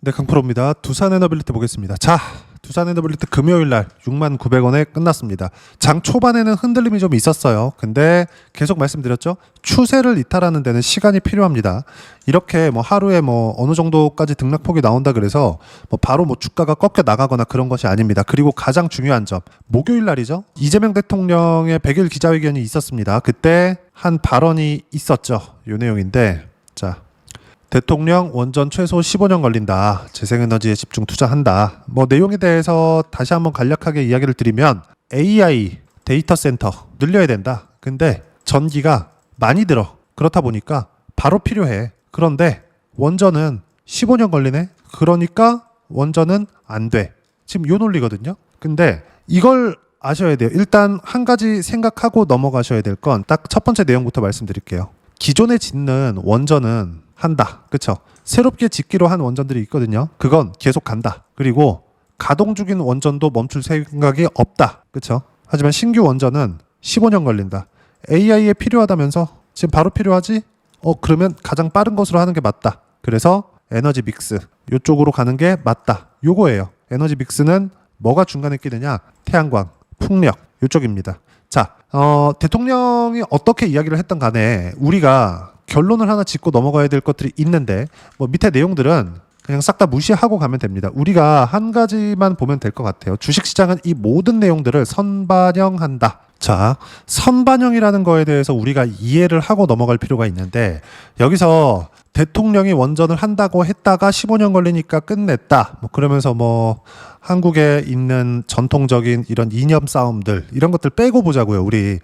네, 강프로입니다. 두산 에너빌리티 보겠습니다. 자, 두산 에너빌리티 금요일 날 69,000원에 끝났습니다. 장 초반에는 흔들림이 좀 있었어요. 근데 계속 말씀드렸죠. 추세를 이탈하는 데는 시간이 필요합니다. 이렇게 뭐 하루에 뭐 어느 정도까지 등락폭이 나온다 그래서 뭐 바로 뭐 주가가 꺾여 나가거나 그런 것이 아닙니다. 그리고 가장 중요한 점, 목요일 날이죠. 이재명 대통령의 100일 기자회견이 있었습니다. 그때 한 발언이 있었죠. 요 내용인데, 자. 대통령 원전 최소 15년 걸린다. 재생에너지에 집중 투자한다. 뭐 내용에 대해서 다시 한번 간략하게 이야기를 드리면 AI 데이터 센터 늘려야 된다. 근데 전기가 많이 들어. 그렇다 보니까 바로 필요해. 그런데 원전은 15년 걸리네. 그러니까 원전은 안 돼. 지금 요 논리거든요. 근데 이걸 아셔야 돼요. 일단 한 가지 생각하고 넘어가셔야 될 건 딱 첫 번째 내용부터 말씀드릴게요. 기존에 짓는 원전은 한다. 그쵸? 새롭게 짓기로 한 원전들이 있거든요. 그건 계속 간다. 그리고 가동 중인 원전도 멈출 생각이 없다. 그쵸? 하지만 신규 원전은 15년 걸린다. AI에 필요하다면서 지금 바로 필요하지? 그러면 가장 빠른 것으로 하는 게 맞다. 그래서 에너지 믹스 이쪽으로 가는 게 맞다. 요거예요. 에너지 믹스는 뭐가 중간에 끼느냐? 태양광, 풍력 이쪽입니다. 자, 대통령이 어떻게 이야기를 했던 간에 우리가 결론을 하나 짚고 넘어가야 될 것들이 있는데 뭐 밑에 내용들은 그냥 싹 다 무시하고 가면 됩니다. 우리가 한 가지만 보면 될 것 같아요. 주식시장은 이 모든 내용들을 선반영한다. 자, 선반영이라는 거에 대해서 우리가 이해를 하고 넘어갈 필요가 있는데 여기서 대통령이 원전을 한다고 했다가 15년 걸리니까 끝냈다. 뭐 그러면서 뭐 한국에 있는 전통적인 이런 이념 싸움들 이런 것들 빼고 보자고요. 우리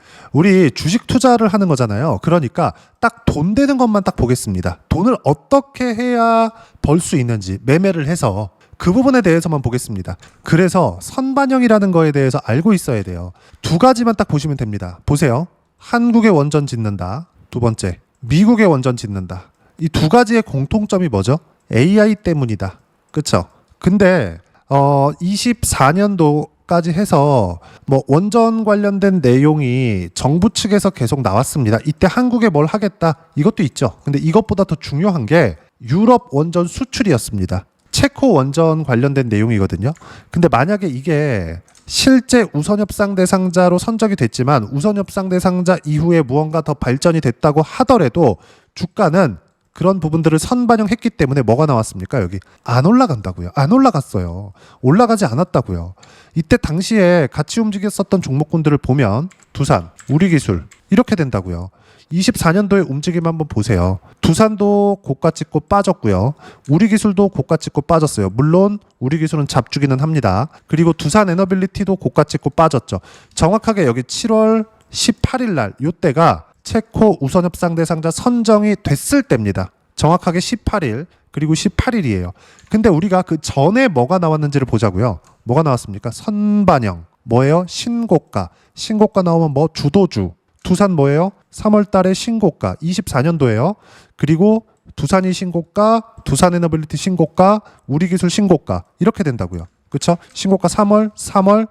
주식 투자를 하는 거잖아요. 그러니까 딱 돈 되는 것만 딱 보겠습니다. 돈을 어떻게 해야 벌 수 있는지 매매를 해서 그 부분에 대해서만 보겠습니다. 그래서 선반영이라는 거에 대해서 알고 있어야 돼요. 두 가지만 딱 보시면 됩니다. 보세요. 한국의 원전 짓는다. 두 번째, 미국의 원전 짓는다. 이 두 가지의 공통점이 뭐죠? AI 때문이다. 그쵸? 근데 24년도까지 해서 뭐 원전 관련된 내용이 정부 측에서 계속 나왔습니다. 이때 한국에 뭘 하겠다. 이것도 있죠. 근데 이것보다 더 중요한 게 유럽 원전 수출이었습니다. 체코 원전 관련된 내용이거든요. 근데 만약에 이게 실제 우선협상 대상자로 선정이 됐지만 우선협상 대상자 이후에 무언가 더 발전이 됐다고 하더라도 주가는 그런 부분들을 선반영했기 때문에 뭐가 나왔습니까? 여기 안 올라간다고요. 안 올라갔어요. 올라가지 않았다고요. 이때 당시에 같이 움직였었던 종목군들을 보면 두산, 우리기술 이렇게 된다고요. 24년도의 움직임 한번 보세요. 두산도 고가 찍고 빠졌고요. 우리기술도 고가 찍고 빠졌어요. 물론 우리기술은 잡주기는 합니다. 그리고 두산 에너빌리티도 고가 찍고 빠졌죠. 정확하게 여기 7월 18일 날 이때가 체코 우선협상 대상자 선정이 됐을 때입니다. 정확하게 18일 그리고 18일이에요. 근데 우리가 그 전에 뭐가 나왔는지를 보자고요. 뭐가 나왔습니까? 선반영. 뭐예요? 신고가. 신고가 나오면 뭐 주도주. 두산 뭐예요? 3월 달에 신고가. 24년도예요. 그리고 두산이 신고가, 두산 에너빌리티 신고가, 우리기술 신고가. 이렇게 된다고요. 그렇죠? 신고가 3월,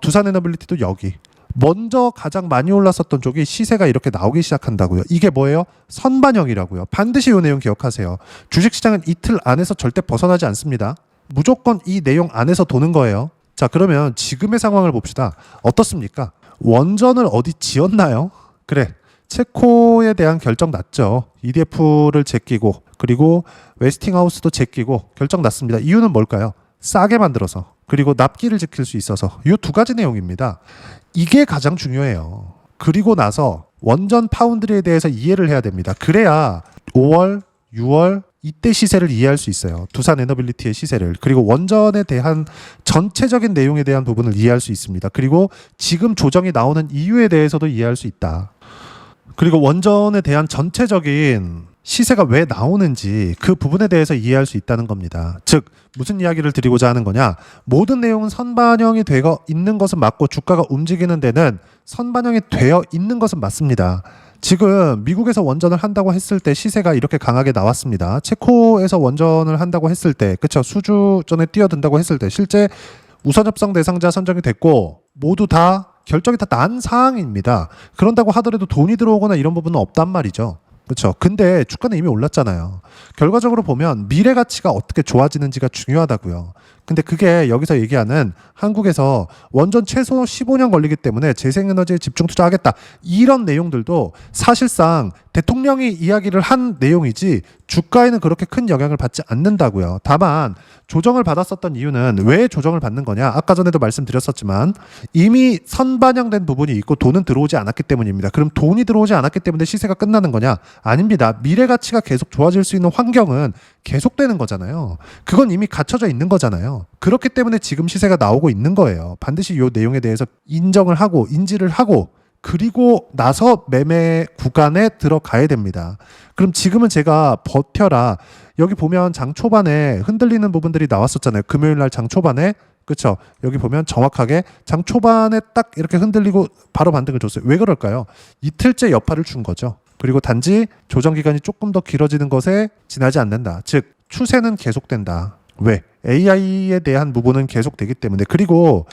두산 에너빌리티도 여기. 먼저 가장 많이 올랐었던 쪽이 시세가 이렇게 나오기 시작한다고요. 이게 뭐예요? 선반영이라고요. 반드시 이 내용 기억하세요. 주식시장은 이틀 안에서 절대 벗어나지 않습니다. 무조건 이 내용 안에서 도는 거예요. 자, 그러면 지금의 상황을 봅시다. 어떻습니까? 원전을 어디 지었나요? 그래, 체코에 대한 결정 났죠. EDF를 제끼고 그리고 웨스팅하우스도 제끼고 결정 났습니다. 이유는 뭘까요? 싸게 만들어서 그리고 납기를 지킬 수 있어서 이 두 가지 내용입니다. 이게 가장 중요해요. 그리고 나서 원전 파운드리에 대해서 이해를 해야 됩니다. 그래야 5월, 6월 이때 시세를 이해할 수 있어요. 두산 에너빌리티의 시세를. 그리고 원전에 대한 전체적인 내용에 대한 부분을 이해할 수 있습니다. 그리고 지금 조정이 나오는 이유에 대해서도 이해할 수 있다. 그리고 원전에 대한 전체적인 시세가 왜 나오는지 그 부분에 대해서 이해할 수 있다는 겁니다. 즉 무슨 이야기를 드리고자 하는 거냐? 모든 내용은 선반영이 되어 있는 것은 맞고 주가가 움직이는 데는 선반영이 되어 있는 것은 맞습니다. 지금 미국에서 원전을 한다고 했을 때 시세가 이렇게 강하게 나왔습니다. 체코에서 원전을 한다고 했을 때, 그쵸? 수주전에 뛰어든다고 했을 때 실제 우선협상 대상자 선정이 됐고 모두 다 결정이 다 난 사항입니다. 그런다고 하더라도 돈이 들어오거나 이런 부분은 없단 말이죠. 그렇죠. 근데 주가는 이미 올랐잖아요. 결과적으로 보면 미래 가치가 어떻게 좋아지는지가 중요하다고요. 근데 그게 여기서 얘기하는 한국에서 원전 최소 15년 걸리기 때문에 재생에너지에 집중 투자하겠다. 이런 내용들도 사실상 대통령이 이야기를 한 내용이지 주가에는 그렇게 큰 영향을 받지 않는다고요. 다만 조정을 받았었던 이유는 왜 조정을 받는 거냐? 아까 전에도 말씀드렸었지만 이미 선반영된 부분이 있고 돈은 들어오지 않았기 때문입니다. 그럼 돈이 들어오지 않았기 때문에 시세가 끝나는 거냐? 아닙니다. 미래 가치가 계속 좋아질 수 있는 환경은 계속되는 거잖아요. 그건 이미 갖춰져 있는 거잖아요. 그렇기 때문에 지금 시세가 나오고 있는 거예요. 반드시 이 내용에 대해서 인정을 하고 인지를 하고 그리고 나서 매매 구간에 들어가야 됩니다. 그럼 지금은 제가 버텨라. 여기 보면 장 초반에 흔들리는 부분들이 나왔었잖아요. 금요일 날 장 초반에. 그렇죠. 여기 보면 정확하게 장 초반에 딱 이렇게 흔들리고 바로 반등을 줬어요. 왜 그럴까요? 이틀째 여파를 준 거죠. 그리고 단지 조정 기간이 조금 더 길어지는 것에 지나지 않는다. 즉 추세는 계속된다. 왜? AI에 대한 부분은 계속되기 때문에. 그리고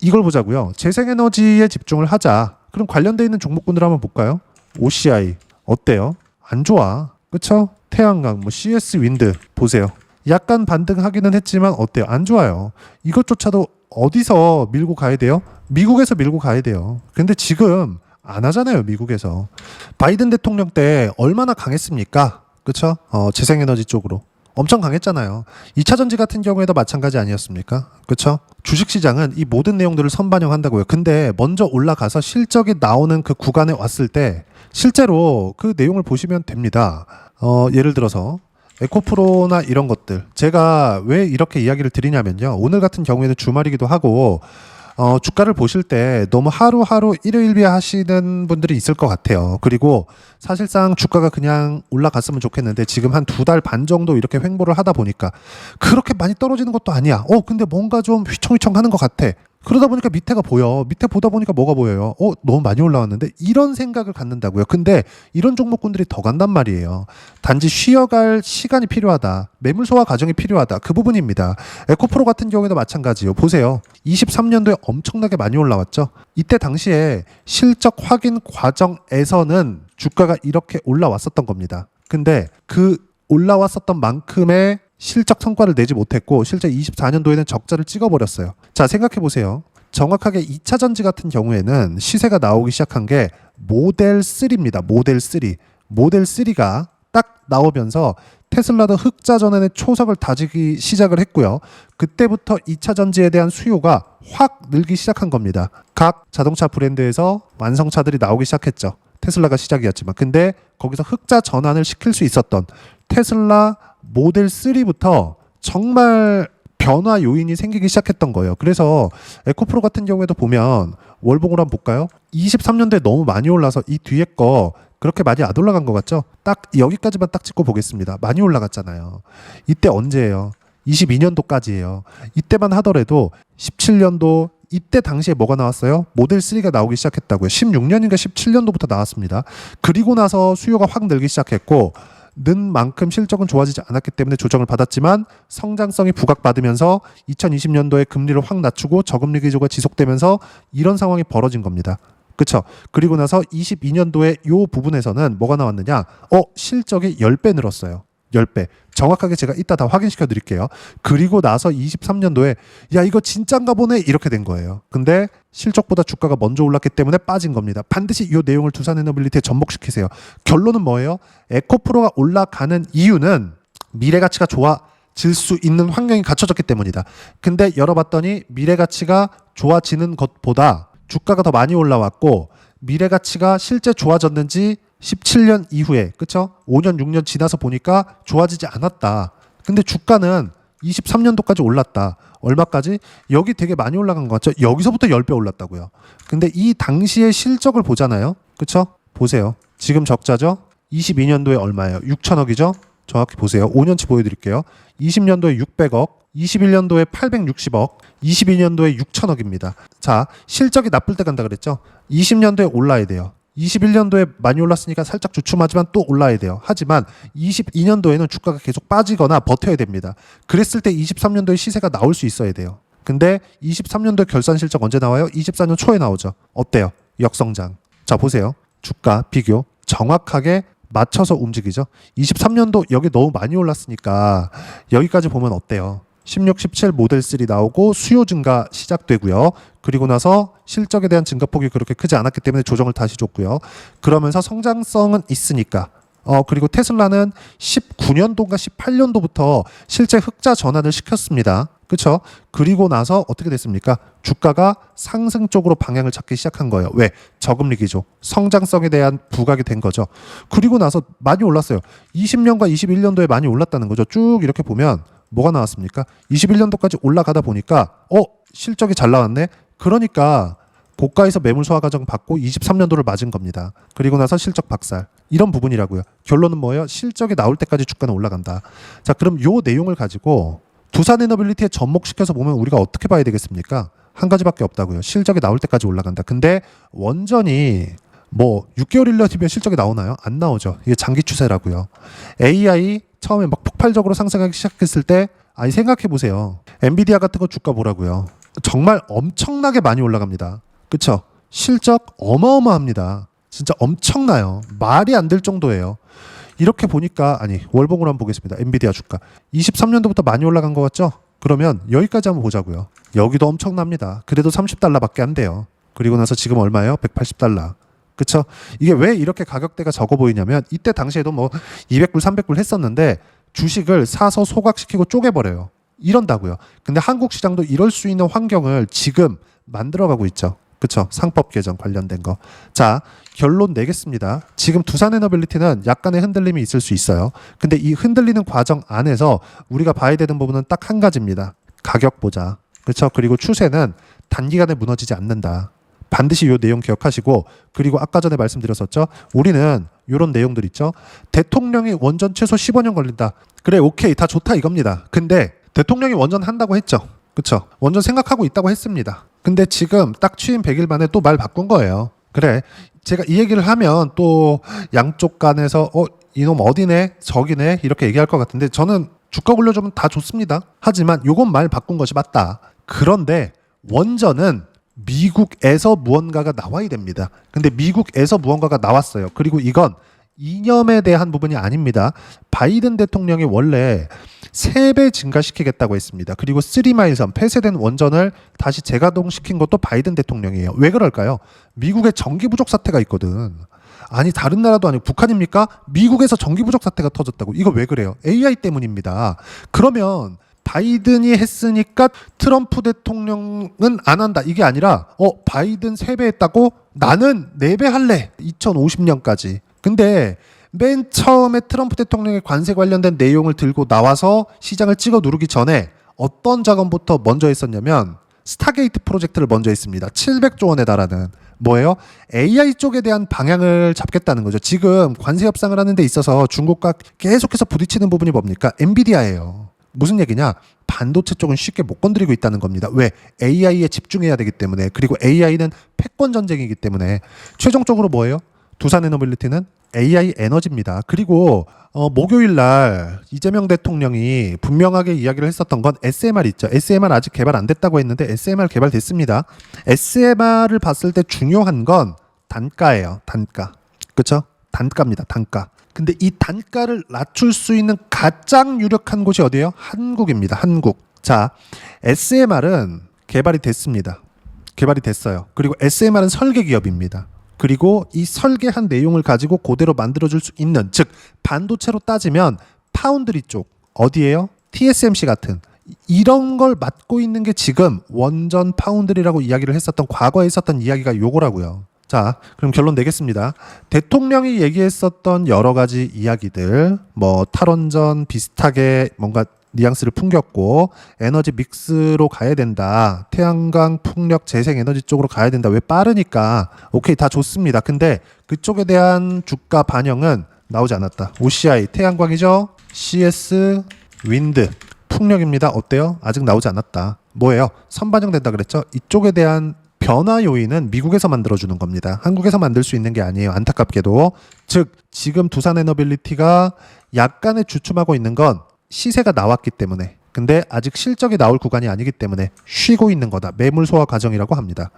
이걸 보자고요. 재생에너지에 집중을 하자. 그럼 관련돼 있는 종목군들 한번 볼까요? OCI 어때요? 안 좋아. 그쵸? 태양광, CS 윈드 보세요. 약간 반등하기는 했지만 어때요? 안 좋아요. 이것조차도 어디서 밀고 가야 돼요? 미국에서 밀고 가야 돼요. 근데 지금 안 하잖아요, 미국에서. 바이든 대통령 때 얼마나 강했습니까? 그쵸? 재생에너지 쪽으로. 엄청 강했잖아요. 2차 전지 같은 경우에도 마찬가지 아니었습니까? 그렇죠? 주식시장은 이 모든 내용들을 선반영한다고요. 근데 먼저 올라가서 실적이 나오는 그 구간에 왔을 때 실제로 그 내용을 보시면 됩니다. 예를 들어서 에코프로나 이런 것들. 제가 왜 이렇게 이야기를 드리냐면요. 오늘 같은 경우에는 주말이기도 하고 주가를 보실 때 너무 하루하루 일요일비 하시는 분들이 있을 것 같아요. 그리고 사실상 주가가 그냥 올라갔으면 좋겠는데 지금 한 2달 반 정도 이렇게 횡보를 하다 보니까 그렇게 많이 떨어지는 것도 아니야. 근데 뭔가 좀 휘청휘청 하는 것 같아. 그러다 보니까 밑에가 보여. 밑에 보다 보니까 뭐가 보여요? 너무 많이 올라왔는데? 이런 생각을 갖는다고요. 근데 이런 종목군들이 더 간단 말이에요. 단지 쉬어갈 시간이 필요하다. 매물 소화 과정이 필요하다. 그 부분입니다. 에코프로 같은 경우에도 마찬가지요. 보세요. 23년도에 엄청나게 많이 올라왔죠. 이때 당시에 실적 확인 과정에서는 주가가 이렇게 올라왔었던 겁니다. 근데 그 올라왔었던 만큼의 실적 성과를 내지 못했고 실제 24년도에는 적자를 찍어버렸어요. 자, 생각해보세요. 정확하게 2차 전지 같은 경우에는 시세가 나오기 시작한 게 모델 3입니다. 모델 3. 모델 3가 딱 나오면서 테슬라도 흑자 전환의 초석을 다지기 시작을 했고요. 그때부터 2차 전지에 대한 수요가 확 늘기 시작한 겁니다. 각 자동차 브랜드에서 완성차들이 나오기 시작했죠. 테슬라가 시작이었지만. 근데 거기서 흑자 전환을 시킬 수 있었던 테슬라 모델 3부터 정말 변화 요인이 생기기 시작했던 거예요. 그래서 에코프로 같은 경우에도 보면 월봉으로 한번 볼까요? 23년도에 너무 많이 올라서 이 뒤에 거 그렇게 많이 안 올라간 것 같죠? 딱 여기까지만 딱 찍고 보겠습니다. 많이 올라갔잖아요. 이때 언제예요? 22년도까지예요. 이때만 하더라도 17년도 이때 당시에 뭐가 나왔어요? 모델 3가 나오기 시작했다고요. 16년인가 17년도부터 나왔습니다. 그리고 나서 수요가 확 늘기 시작했고 는 만큼 실적은 좋아지지 않았기 때문에 조정을 받았지만 성장성이 부각받으면서 2020년도에 금리를 확 낮추고 저금리 기조가 지속되면서 이런 상황이 벌어진 겁니다. 그렇죠? 그리고 나서 22년도에 이 부분에서는 뭐가 나왔느냐? 실적이 10배 늘었어요. 10배. 정확하게 제가 이따 다 확인시켜 드릴게요. 그리고 나서 23년도에 야 이거 진짠가 보네 이렇게 된 거예요. 근데 실적보다 주가가 먼저 올랐기 때문에 빠진 겁니다. 반드시 이 내용을 두산에너빌리티에 접목시키세요. 결론은 뭐예요? 에코프로가 올라가는 이유는 미래 가치가 좋아질 수 있는 환경이 갖춰졌기 때문이다. 근데 열어봤더니 미래 가치가 좋아지는 것보다 주가가 더 많이 올라왔고 미래 가치가 실제 좋아졌는지 17년 이후에 그쵸? 5년 6년 지나서 보니까 좋아지지 않았다. 근데 주가는 23년도까지 올랐다. 얼마까지? 여기 되게 많이 올라간 것 같죠? 여기서부터 10배 올랐다고요. 근데 이 당시의 실적을 보잖아요. 그쵸? 보세요. 지금 적자죠? 22년도에 얼마예요? 6천억이죠? 정확히 보세요. 5년치 보여드릴게요. 20년도에 600억, 21년도에 860억, 22년도에 6천억입니다. 자, 실적이 나쁠 때 간다 그랬죠? 20년도에 올라야 돼요. 21년도에 많이 올랐으니까 살짝 주춤하지만 또 올라야 돼요. 하지만 22년도에는 주가가 계속 빠지거나 버텨야 됩니다. 그랬을 때 23년도에 시세가 나올 수 있어야 돼요. 근데 23년도 결산 실적 언제 나와요? 24년 초에 나오죠. 어때요? 역성장. 자, 보세요. 주가 비교. 정확하게 맞춰서 움직이죠. 23년도 여기 너무 많이 올랐으니까 여기까지 보면 어때요? 16, 17 모델 3 나오고 수요 증가 시작되고요. 그리고 나서 실적에 대한 증가폭이 그렇게 크지 않았기 때문에 조정을 다시 줬고요. 그러면서 성장성은 있으니까 그리고 테슬라는 19년도인가 18년도부터 실제 흑자 전환을 시켰습니다. 그렇죠? 그리고 나서 어떻게 됐습니까? 주가가 상승 쪽으로 방향을 잡기 시작한 거예요. 왜? 저금리 기조, 성장성에 대한 부각이 된 거죠. 그리고 나서 많이 올랐어요. 20년과 21년도에 많이 올랐다는 거죠. 쭉 이렇게 보면 뭐가 나왔습니까? 21년도까지 올라가다 보니까 실적이 잘 나왔네. 그러니까 고가에서 매물 소화 과정 받고 23년도를 맞은 겁니다. 그리고 나서 실적 박살. 이런 부분이라고요. 결론은 뭐예요? 실적이 나올 때까지 주가는 올라간다. 자, 그럼 요 내용을 가지고 두산에너빌리티에 접목시켜서 보면 우리가 어떻게 봐야 되겠습니까? 한 가지밖에 없다고요. 실적이 나올 때까지 올라간다. 근데 원전이 6개월 1년이면 실적이 나오나요? 안 나오죠. 이게 장기 추세라고요. AI 처음에 막 폭발적으로 상승하기 시작했을 때 생각해 보세요. 엔비디아 같은 거 주가 보라고요. 정말 엄청나게 많이 올라갑니다. 그쵸? 실적 어마어마합니다. 진짜 엄청나요. 말이 안 될 정도예요. 이렇게 보니까 월봉으로 한번 보겠습니다. 엔비디아 주가 23년도부터 많이 올라간 것 같죠? 그러면 여기까지 한번 보자고요. 여기도 엄청납니다. 그래도 $30밖에 안 돼요. 그리고 나서 지금 얼마예요? $180. 그쵸? 이게 왜 이렇게 가격대가 적어 보이냐면 이때 당시에도 200불, 300불 했었는데 주식을 사서 소각시키고 쪼개버려요. 이런다고요. 근데 한국 시장도 이럴 수 있는 환경을 지금 만들어가고 있죠. 그쵸? 상법 개정 관련된 거. 자, 결론 내겠습니다. 지금 두산에너빌리티는 약간의 흔들림이 있을 수 있어요. 근데 이 흔들리는 과정 안에서 우리가 봐야 되는 부분은 딱 한 가지입니다. 가격 보자. 그쵸? 그리고 추세는 단기간에 무너지지 않는다. 반드시 이 내용 기억하시고, 그리고 아까 전에 말씀드렸었죠. 우리는 이런 내용들 있죠. 대통령이 원전 최소 15년 걸린다. 그래, 오케이, 다 좋다 이겁니다. 근데 대통령이 원전 한다고 했죠. 그쵸? 원전 생각하고 있다고 했습니다. 근데 지금 딱 취임 100일 만에 또 말 바꾼 거예요. 그래, 제가 이 얘기를 하면 또 양쪽 간에서 이놈 어디네 저기네 이렇게 얘기할 것 같은데, 저는 주가 올려주면 다 좋습니다. 하지만 요건 말 바꾼 것이 맞다. 그런데 원전은 미국에서 무언가가 나와야 됩니다. 근데 미국에서 무언가가 나왔어요. 그리고 이건 이념에 대한 부분이 아닙니다. 바이든 대통령이 원래 3배 증가시키겠다고 했습니다. 그리고 3마일섬 폐쇄된 원전을 다시 재가동시킨 것도 바이든 대통령이에요. 왜 그럴까요? 미국에 전기 부족 사태가 있거든. 다른 나라도 아니고 북한입니까? 미국에서 전기 부족 사태가 터졌다고. 이거 왜 그래요? AI 때문입니다. 그러면 바이든이 했으니까 트럼프 대통령은 안 한다. 이게 아니라 바이든 3배 했다고 나는 4배 할래. 2050년까지. 근데 맨 처음에 트럼프 대통령의 관세 관련된 내용을 들고 나와서 시장을 찍어 누르기 전에 어떤 작업부터 먼저 했었냐면 스타게이트 프로젝트를 먼저 했습니다. 700조 원에 달하는. 뭐예요? AI 쪽에 대한 방향을 잡겠다는 거죠. 지금 관세 협상을 하는 데 있어서 중국과 계속해서 부딪히는 부분이 뭡니까? 엔비디아예요. 무슨 얘기냐? 반도체 쪽은 쉽게 못 건드리고 있다는 겁니다. 왜? AI에 집중해야 되기 때문에. 그리고 AI는 패권 전쟁이기 때문에. 최종적으로 뭐예요? 두산에너빌리티는 AI 에너지입니다. 그리고 목요일 날 이재명 대통령이 분명하게 이야기를 했었던 건 SMR 있죠. SMR 아직 개발 안 됐다고 했는데 SMR 개발됐습니다. SMR을 봤을 때 중요한 건 단가예요. 단가. 그렇죠? 단가입니다. 단가. 근데 이 단가를 낮출 수 있는 가장 유력한 곳이 어디예요? 한국입니다. 한국. 자, SMR은 개발이 됐습니다. 개발이 됐어요. 그리고 SMR은 설계 기업입니다. 그리고 이 설계한 내용을 가지고 그대로 만들어줄 수 있는, 즉 반도체로 따지면 파운드리 쪽 어디예요? TSMC 같은 이런 걸 맡고 있는 게 지금 원전 파운드리라고 이야기를 했었던, 과거에 있었던 이야기가 요거라고요. 자, 그럼 결론 내겠습니다. 대통령이 얘기했었던 여러 가지 이야기들, 탈원전 비슷하게 뭔가 뉘앙스를 풍겼고, 에너지 믹스로 가야 된다. 태양광, 풍력, 재생에너지 쪽으로 가야 된다. 왜? 빠르니까. 오케이, 다 좋습니다. 근데 그쪽에 대한 주가 반영은 나오지 않았다. OCI, 태양광이죠? CS, 윈드, 풍력입니다. 어때요? 아직 나오지 않았다. 뭐예요? 선반영된다 그랬죠? 이쪽에 대한 변화 요인은 미국에서 만들어주는 겁니다. 한국에서 만들 수 있는 게 아니에요. 안타깝게도. 즉, 지금 두산에너빌리티가 약간의 주춤하고 있는 건 시세가 나왔기 때문에, 근데 아직 실적이 나올 구간이 아니기 때문에 쉬고 있는 거다. 매물 소화 과정이라고 합니다.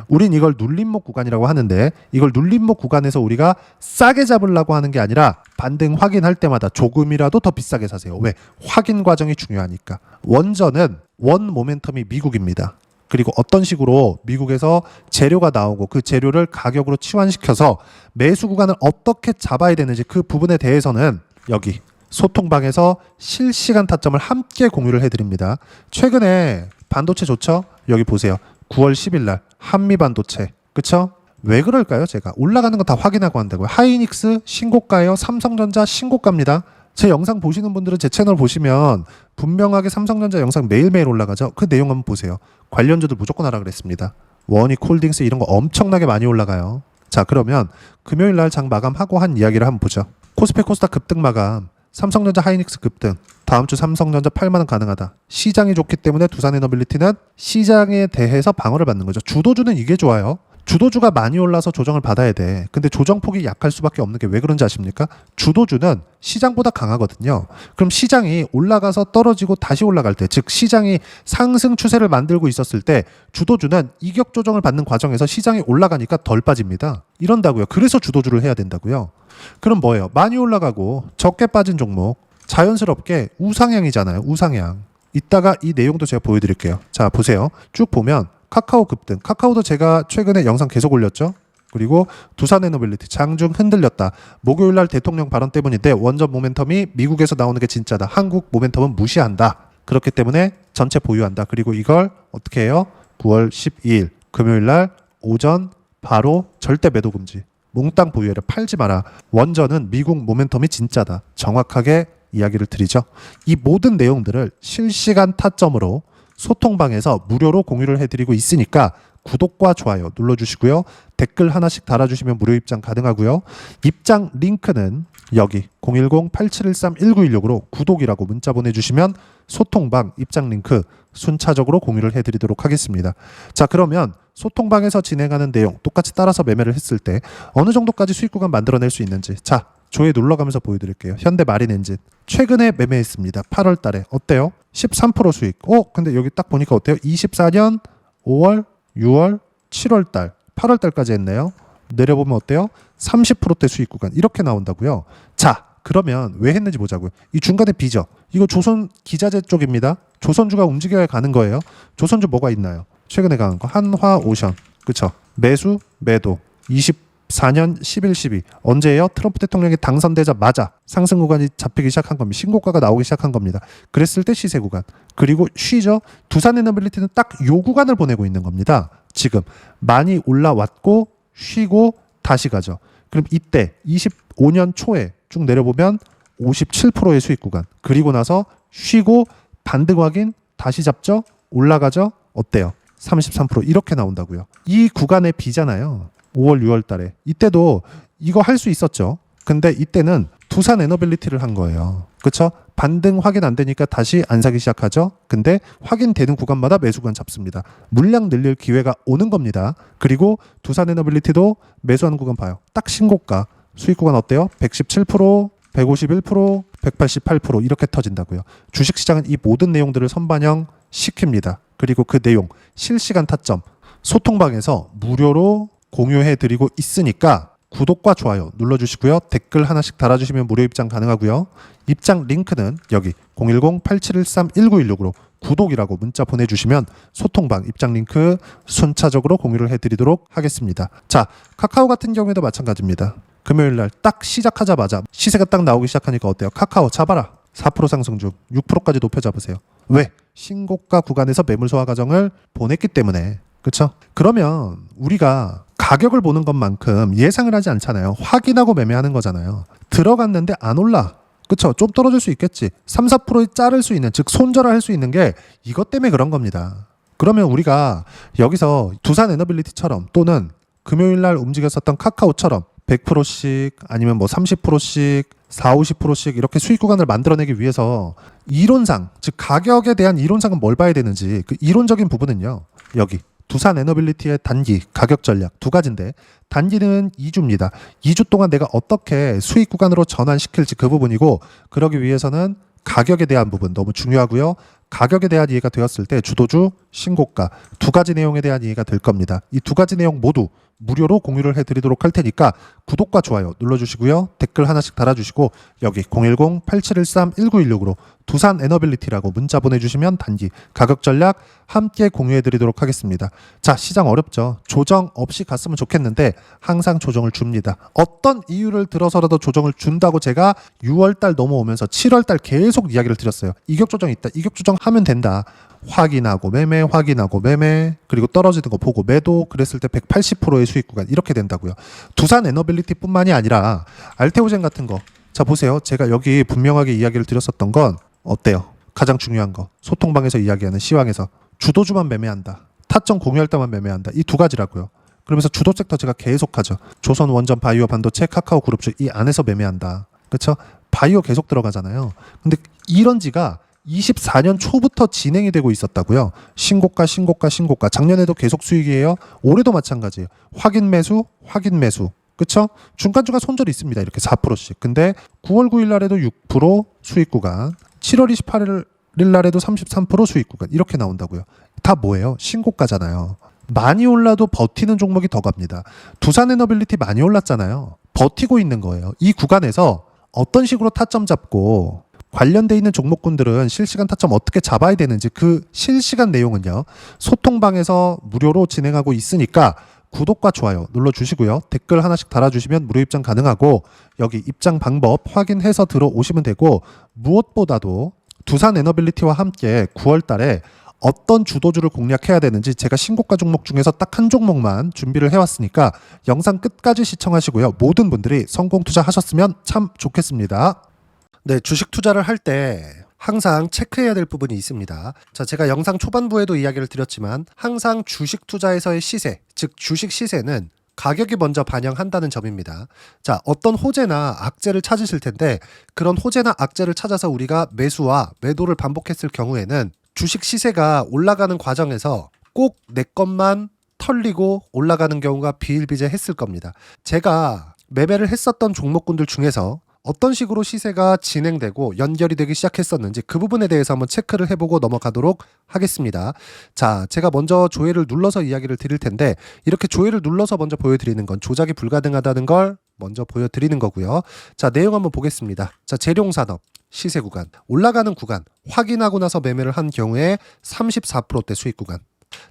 우린 이걸 눌림목 구간이라고 하는데 이걸 눌림목 구간에서 우리가 싸게 잡으려고 하는 게 아니라 반등 확인할 때마다 조금이라도 더 비싸게 사세요. 왜? 확인 과정이 중요하니까. 원전은 원 모멘텀이 미국입니다. 그리고 어떤 식으로 미국에서 재료가 나오고 그 재료를 가격으로 치환시켜서 매수 구간을 어떻게 잡아야 되는지 그 부분에 대해서는 여기 소통방에서 실시간 타점을 함께 공유를 해드립니다. 최근에 반도체 좋죠? 여기 보세요. 9월 10일 날 한미반도체. 그쵸? 왜 그럴까요? 제가 올라가는 거 다 확인하고 한다고요. 하이닉스 신고가예요. 삼성전자 신고가입니다. 제 영상 보시는 분들은 제 채널 보시면 분명하게 삼성전자 영상 매일매일 올라가죠. 그 내용 한번 보세요. 관련주들 무조건 하라 그랬습니다. 원익 홀딩스 이런 거 엄청나게 많이 올라가요. 자, 그러면 금요일 날 장 마감하고 한 이야기를 한번 보죠. 코스피 코스닥 급등 마감, 삼성전자 하이닉스 급등, 다음 주 삼성전자 8만 원 가능하다. 시장이 좋기 때문에 두산에너빌리티는 시장에 대해서 방어를 받는 거죠. 주도주는 이게 좋아요. 주도주가 많이 올라서 조정을 받아야 돼. 근데 조정폭이 약할 수밖에 없는 게 왜 그런지 아십니까? 주도주는 시장보다 강하거든요. 그럼 시장이 올라가서 떨어지고 다시 올라갈 때, 즉 시장이 상승 추세를 만들고 있었을 때 주도주는 이격 조정을 받는 과정에서 시장이 올라가니까 덜 빠집니다. 이런다고요. 그래서 주도주를 해야 된다고요. 그럼 뭐예요? 많이 올라가고 적게 빠진 종목 자연스럽게 우상향이잖아요. 우상향. 이따가 이 내용도 제가 보여드릴게요. 자, 보세요. 쭉 보면 카카오 급등. 카카오도 제가 최근에 영상 계속 올렸죠. 그리고 두산에너빌리티 장중 흔들렸다. 목요일 날 대통령 발언 때문인데 원전 모멘텀이 미국에서 나오는 게 진짜다. 한국 모멘텀은 무시한다. 그렇기 때문에 전체 보유한다. 그리고 이걸 어떻게 해요? 9월 12일 금요일 날 오전 바로 절대 매도 금지. 몽땅 보유해라. 팔지 마라. 원전은 미국 모멘텀이 진짜다. 정확하게 이야기를 드리죠. 이 모든 내용들을 실시간 타점으로 소통방에서 무료로 공유를 해드리고 있으니까 구독과 좋아요 눌러주시고요. 댓글 하나씩 달아주시면 무료 입장 가능하고요. 입장 링크는 여기 010-8713-1916으로 구독이라고 문자 보내주시면 소통방 입장 링크 순차적으로 공유를 해드리도록 하겠습니다. 자, 그러면 소통방에서 진행하는 내용 똑같이 따라서 매매를 했을 때 어느 정도까지 수익 구간 만들어낼 수 있는지, 자, 조회 눌러가면서 보여드릴게요. 현대 마린엔진 최근에 매매했습니다. 8월 달에 어때요? 13% 수익. 근데 여기 딱 보니까 어때요? 24년 5월, 6월, 7월 달, 8월 달까지 했네요. 내려보면 어때요? 30%대 수익 구간 이렇게 나온다고요. 자, 그러면 왜 했는지 보자고요. 이 중간에 B죠. 이거 조선 기자재 쪽입니다. 조선주가 움직여야 가는 거예요. 조선주 뭐가 있나요? 최근에 강한 거 한화오션. 그쵸? 매수, 매도 24년 11, 12 언제예요? 트럼프 대통령이 당선되자마자 상승 구간이 잡히기 시작한 겁니다. 신고가가 나오기 시작한 겁니다. 그랬을 때 시세 구간. 그리고 쉬죠. 두산에너빌리티는 딱 요 구간을 보내고 있는 겁니다. 지금 많이 올라왔고 쉬고 다시 가죠. 그럼 이때 25년 초에 쭉 내려보면 57%의 수익 구간. 그리고 나서 쉬고 반등 확인 다시 잡죠. 올라가죠. 어때요? 33% 이렇게 나온다고요. 이 구간의 B잖아요. 5월, 6월 달에. 이때도 이거 할 수 있었죠. 근데 이때는 두산에너빌리티를 한 거예요. 그쵸? 반등 확인 안 되니까 다시 안 사기 시작하죠. 근데 확인되는 구간마다 매수 구간 잡습니다. 물량 늘릴 기회가 오는 겁니다. 그리고 두산에너빌리티도 매수하는 구간 봐요. 딱 신고가. 수익 구간 어때요? 117%, 151%, 188% 이렇게 터진다고요. 주식시장은 이 모든 내용들을 선반영 시킵니다. 그리고 그 내용 실시간 타점 소통방에서 무료로 공유해드리고 있으니까 구독과 좋아요 눌러주시고요. 댓글 하나씩 달아주시면 무료 입장 가능하고요. 입장 링크는 여기 010-8713-1916으로 구독이라고 문자 보내주시면 소통방 입장 링크 순차적으로 공유를 해드리도록 하겠습니다. 자, 카카오 같은 경우에도 마찬가지입니다. 금요일날 딱 시작하자마자 시세가 딱 나오기 시작하니까 어때요? 카카오 잡아라. 4% 상승 중 6%까지 높여 잡으세요. 왜? 신고가 구간에서 매물 소화 과정을 보냈기 때문에. 그렇죠? 그러면 우리가 가격을 보는 것만큼 예상을 하지 않잖아요. 확인하고 매매하는 거잖아요. 들어갔는데 안 올라. 그렇죠? 좀 떨어질 수 있겠지. 3, 4%에 자를 수 있는, 즉 손절할 수 있는 게 이것 때문에 그런 겁니다. 그러면 우리가 여기서 두산에너빌리티처럼 또는 금요일 날 움직였었던 카카오처럼 100%씩 아니면 뭐 30%씩 4, 50%씩 이렇게 수익 구간을 만들어내기 위해서 이론상, 즉 가격에 대한 이론상은 뭘 봐야 되는지 그 이론적인 부분은요. 여기 두산에너빌리티의 단기 가격 전략 두 가지인데 단기는 2주입니다. 2주 동안 내가 어떻게 수익 구간으로 전환시킬지 그 부분이고 그러기 위해서는 가격에 대한 부분 너무 중요하고요. 가격에 대한 이해가 되었을 때 주도주, 신고가 두 가지 내용에 대한 이해가 될 겁니다. 이 두 가지 내용 모두 무료로 공유를 해드리도록 할 테니까 구독과 좋아요 눌러주시고요. 댓글 하나씩 달아주시고 여기 010-8713-1916으로 두산 에너빌리티라고 문자 보내주시면 단기 가격 전략 함께 공유해드리도록 하겠습니다. 자, 시장 어렵죠. 조정 없이 갔으면 좋겠는데 항상 조정을 줍니다. 어떤 이유를 들어서라도 조정을 준다고 제가 6월달 넘어오면서 7월달 계속 이야기를 드렸어요. 이격 조정 있다. 이격 조정하면 된다. 확인하고 매매, 확인하고 매매, 그리고 떨어지는 거 보고 매도, 그랬을 때 180%의 수익 구간 이렇게 된다고요. 두산 에너빌리티뿐만이 아니라 알테오젠 같은 거. 자, 보세요. 제가 여기 분명하게 이야기를 드렸었던 건 어때요? 가장 중요한 거. 소통방에서 이야기하는 시황에서 주도주만 매매한다. 타점 공유할 때만 매매한다. 이 두 가지라고요. 그러면서 주도 섹터 제가 계속하죠. 조선 원전 바이오 반도체 카카오 그룹주 이 안에서 매매한다. 그렇죠? 바이오 계속 들어가잖아요. 근데 이런 지가 24년 초부터 진행이 되고 있었다고요. 신고가, 신고가, 신고가. 작년에도 계속 수익이에요. 올해도 마찬가지예요. 확인 매수, 확인 매수. 그쵸? 중간중간 손절이 있습니다. 이렇게 4%씩. 근데 9월 9일 날에도 6% 수익 구간, 7월 28일 날에도 33% 수익 구간. 이렇게 나온다고요. 다 뭐예요? 신고가잖아요. 많이 올라도 버티는 종목이 더 갑니다. 두산 에너빌리티 많이 올랐잖아요. 버티고 있는 거예요. 이 구간에서 어떤 식으로 타점 잡고 관련돼 있는 종목군들은 실시간 타점 어떻게 잡아야 되는지 그 실시간 내용은요. 소통방에서 무료로 진행하고 있으니까 구독과 좋아요 눌러주시고요. 댓글 하나씩 달아주시면 무료 입장 가능하고 여기 입장 방법 확인해서 들어오시면 되고 무엇보다도 두산 에너빌리티와 함께 9월 달에 어떤 주도주를 공략해야 되는지 제가 신고가 종목 중에서 딱 한 종목만 준비를 해왔으니까 영상 끝까지 시청하시고요. 모든 분들이 성공 투자하셨으면 참 좋겠습니다. 네, 주식 투자를 할 때 항상 체크해야 될 부분이 있습니다. 자, 제가 영상 초반부에도 이야기를 드렸지만 항상 주식 투자에서의 시세, 즉 주식 시세는 가격이 먼저 반영한다는 점입니다. 자, 어떤 호재나 악재를 찾으실 텐데 그런 호재나 악재를 찾아서 우리가 매수와 매도를 반복했을 경우에는 주식 시세가 올라가는 과정에서 꼭 내 것만 털리고 올라가는 경우가 비일비재했을 겁니다. 제가 매매를 했었던 종목군들 중에서 어떤 식으로 시세가 진행되고 연결이 되기 시작했었는지 그 부분에 대해서 한번 체크를 해보고 넘어가도록 하겠습니다. 자, 제가 먼저 조회를 눌러서 이야기를 드릴 텐데 이렇게 조회를 눌러서 먼저 보여드리는 건 조작이 불가능하다는 걸 먼저 보여드리는 거고요. 자, 내용 한번 보겠습니다. 자, 재룡산업 시세 구간, 올라가는 구간 확인하고 나서 매매를 한 경우에 34%대 수익 구간.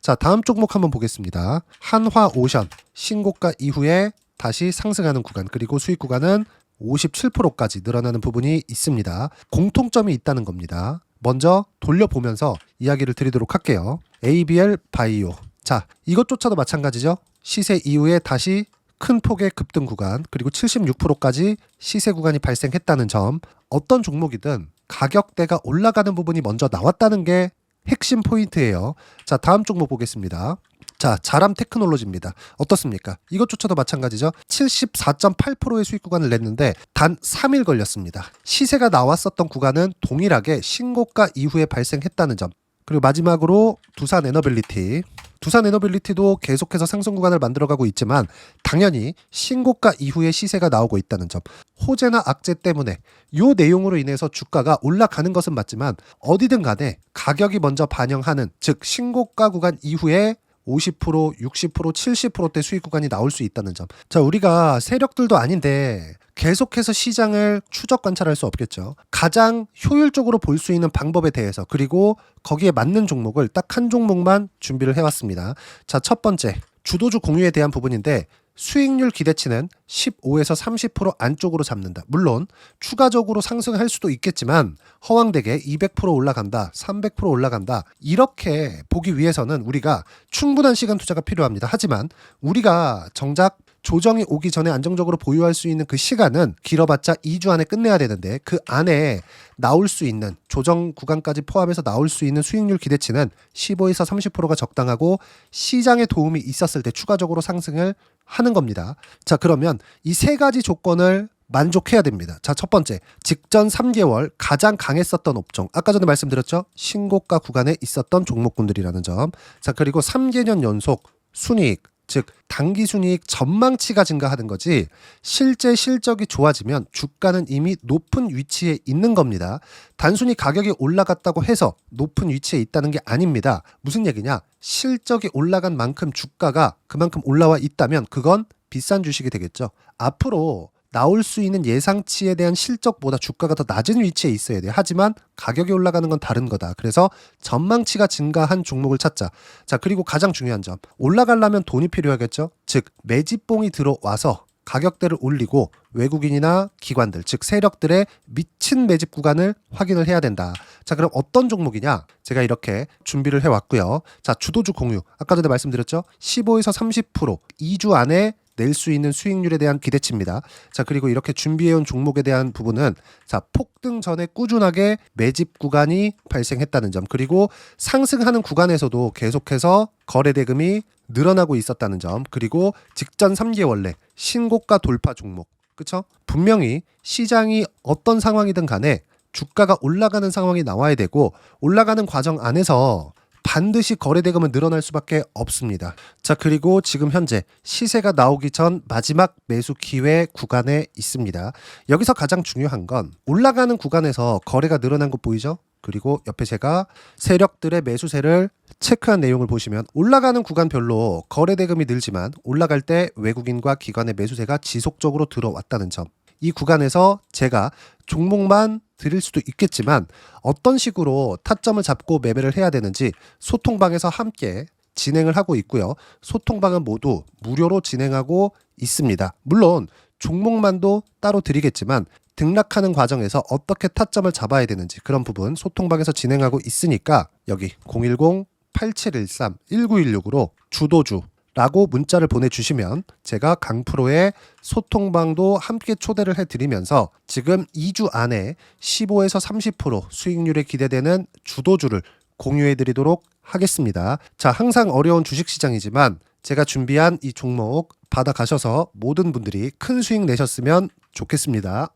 자, 다음 종목 한번 보겠습니다. 한화오션 신고가 이후에 다시 상승하는 구간, 그리고 수익 구간은 57%까지 늘어나는 부분이 있습니다. 공통점이 있다는 겁니다. 먼저 돌려보면서 이야기를 드리도록 할게요. ABL 바이오. 자, 이것조차도 마찬가지죠. 시세 이후에 다시 큰 폭의 급등 구간, 그리고 76%까지 시세 구간이 발생했다는 점. 어떤 종목이든 가격대가 올라가는 부분이 먼저 나왔다는 게 핵심 포인트예요. 자, 다음 종목 보겠습니다. 자, 자람 테크놀로지입니다. 어떻습니까? 이것조차도 마찬가지죠. 74.8%의 수익 구간을 냈는데 단 3일 걸렸습니다. 시세가 나왔었던 구간은 동일하게 신고가 이후에 발생했다는 점. 그리고 마지막으로 두산 에너빌리티. 두산 에너빌리티도 계속해서 상승 구간을 만들어가고 있지만 당연히 신고가 이후에 시세가 나오고 있다는 점. 호재나 악재 때문에 이 내용으로 인해서 주가가 올라가는 것은 맞지만 어디든 간에 가격이 먼저 반영하는, 즉 신고가 구간 이후에 50%, 60%, 70%대 수익 구간이 나올 수 있다는 점. 자, 우리가 세력들도 아닌데 계속해서 시장을 추적 관찰할 수 없겠죠. 가장 효율적으로 볼 수 있는 방법에 대해서, 그리고 거기에 맞는 종목을 딱 한 종목만 준비를 해왔습니다. 자, 첫 번째 주도주 공유에 대한 부분인데 수익률 기대치는 15에서 30% 안쪽으로 잡는다. 물론 추가적으로 상승할 수도 있겠지만 허황되게 200% 올라간다, 300% 올라간다, 이렇게 보기 위해서는 우리가 충분한 시간 투자가 필요합니다. 하지만 우리가 정작 조정이 오기 전에 안정적으로 보유할 수 있는 그 시간은 길어봤자 2주 안에 끝내야 되는데 그 안에 나올 수 있는 조정 구간까지 포함해서 나올 수 있는 수익률 기대치는 15에서 30%가 적당하고 시장에 도움이 있었을 때 추가적으로 상승을 하는 겁니다. 자, 그러면 이 세 가지 조건을 만족해야 됩니다. 자, 첫 번째, 직전 3개월 가장 강했었던 업종. 아까 전에 말씀드렸죠? 신고가 구간에 있었던 종목군들이라는 점. 자, 그리고 3개년 연속 순이익, 즉 당기순이익 전망치가 증가하는 거지 실제 실적이 좋아지면 주가는 이미 높은 위치에 있는 겁니다. 단순히 가격이 올라갔다고 해서 높은 위치에 있다는 게 아닙니다. 무슨 얘기냐? 실적이 올라간 만큼 주가가 그만큼 올라와 있다면 그건 비싼 주식이 되겠죠. 앞으로 나올 수 있는 예상치에 대한 실적보다 주가가 더 낮은 위치에 있어야 돼요. 하지만 가격이 올라가는 건 다른 거다. 그래서 전망치가 증가한 종목을 찾자. 자, 그리고 가장 중요한 점. 올라가려면 돈이 필요하겠죠. 즉 매집봉이 들어와서 가격대를 올리고 외국인이나 기관들, 즉 세력들의 미친 매집 구간을 확인을 해야 된다. 자, 그럼 어떤 종목이냐? 제가 이렇게 준비를 해왔고요. 자, 주도주 공유. 아까 전에 말씀드렸죠. 15에서 30% 2주 안에 낼 수 있는 수익률에 대한 기대치입니다. 자, 그리고 이렇게 준비해온 종목에 대한 부분은 자, 폭등 전에 꾸준하게 매집 구간이 발생했다는 점, 그리고 상승하는 구간에서도 계속해서 거래 대금이 늘어나고 있었다는 점, 그리고 직전 3개월 내 신고가 돌파 종목. 그쵸? 분명히 시장이 어떤 상황이든 간에 주가가 올라가는 상황이 나와야 되고 올라가는 과정 안에서 반드시 거래 대금은 늘어날 수밖에 없습니다. 자, 그리고 지금 현재 시세가 나오기 전 마지막 매수 기회 구간에 있습니다. 여기서 가장 중요한 건 올라가는 구간에서 거래가 늘어난 거 보이죠? 그리고 옆에 제가 세력들의 매수세를 체크한 내용을 보시면 올라가는 구간별로 거래 대금이 늘지만 올라갈 때 외국인과 기관의 매수세가 지속적으로 들어왔다는 점. 이 구간에서 제가 종목만 드릴 수도 있겠지만 어떤 식으로 타점을 잡고 매매를 해야 되는지 소통방에서 함께 진행을 하고 있고요. 소통방은 모두 무료로 진행하고 있습니다. 물론 종목만도 따로 드리겠지만 등락하는 과정에서 어떻게 타점을 잡아야 되는지 그런 부분 소통방에서 진행하고 있으니까 여기 010-8713-1916으로 주도주 라고 문자를 보내주시면 제가 강프로의 소통방도 함께 초대를 해드리면서 지금 2주 안에 15에서 30% 수익률에 기대되는 주도주를 공유해드리도록 하겠습니다. 자, 항상 어려운 주식시장이지만 제가 준비한 이 종목 받아가셔서 모든 분들이 큰 수익 내셨으면 좋겠습니다.